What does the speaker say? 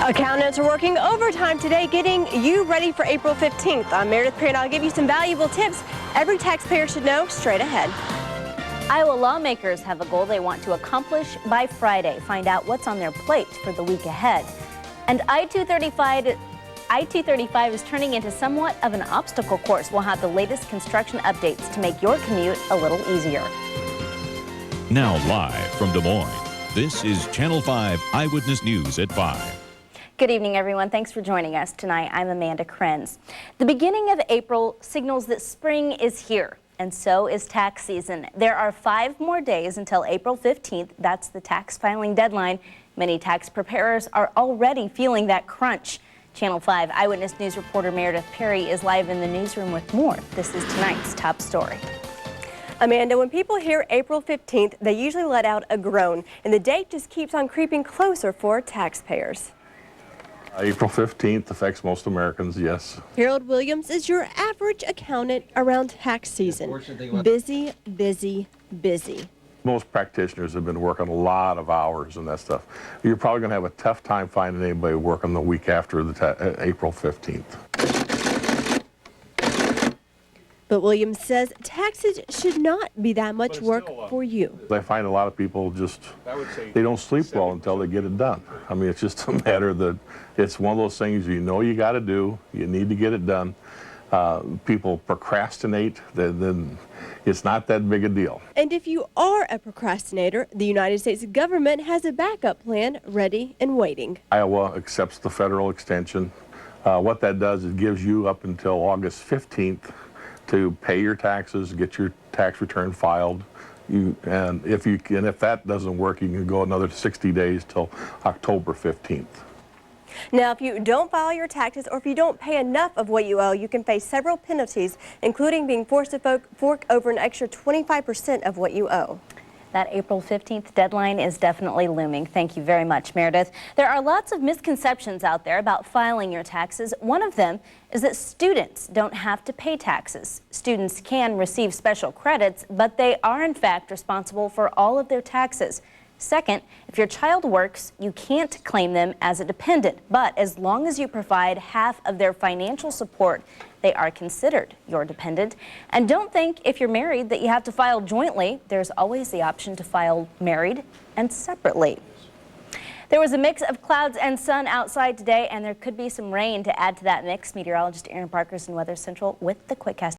Accountants are working overtime today getting you ready for April 15th. I'm Meredith Perry and I'll give you some valuable tips every taxpayer should know straight ahead. Iowa lawmakers have a goal they want to accomplish by Friday. Find out what's on their plate for the week ahead. And I-235 is turning into somewhat of an obstacle course. We'll have the latest construction updates to make your commute a little easier. Now live from Des Moines, this is Channel 5 Eyewitness News at 5. Good evening, everyone. Thanks for joining us tonight. I'm Amanda Krenz. The beginning of April signals that spring is here, and so is tax season. There are 5 more days until April 15th. That's the tax filing deadline. Many tax preparers are already feeling that crunch. Channel 5 Eyewitness News reporter Meredith Perry is live in the newsroom with more. This is tonight's top story. Amanda, when people hear April 15th, they usually let out a groan, and the date just keeps on creeping closer for taxpayers. April 15th affects most Americans, yes. Harold Williams is your average accountant around tax season. Busy, busy, busy. Most practitioners have been working a lot of hours and that stuff. You're probably going to have a tough time finding anybody working the week after the April 15th. But Williams says taxes should not be that much work for you. I find a lot of people just, they don't sleep well until they get it done. I mean, it's just a matter that it's one of those things you know you got to do, you need to get it done. People procrastinate, then it's not that big a deal. And if you are a procrastinator, the United States government has a backup plan ready and waiting. Iowa accepts the federal extension. What that does is gives you up until August 15th to pay your taxes, get your tax return filed. And if that doesn't work, you can go another 60 days till October 15th. Now, if you don't file your taxes or if you don't pay enough of what you owe, you can face several penalties, including being forced to fork over an extra 25% of what you owe. That April 15th deadline is definitely looming. Thank you very much, Meredith. There are lots of misconceptions out there about filing your taxes. One of them is that students don't have to pay taxes. Students can receive special credits, but they are in fact responsible for all of their taxes. Second, if your child works, you can't claim them as a dependent, but as long as you provide half of their financial support, they are considered your dependent. And don't think if you're married that you have to file jointly. There's always the option to file married and separately. There was a mix of clouds and sun outside today, and there could be some rain to add to that mix. Meteorologist Aaron Parker's in Weather Central with the Quickcast.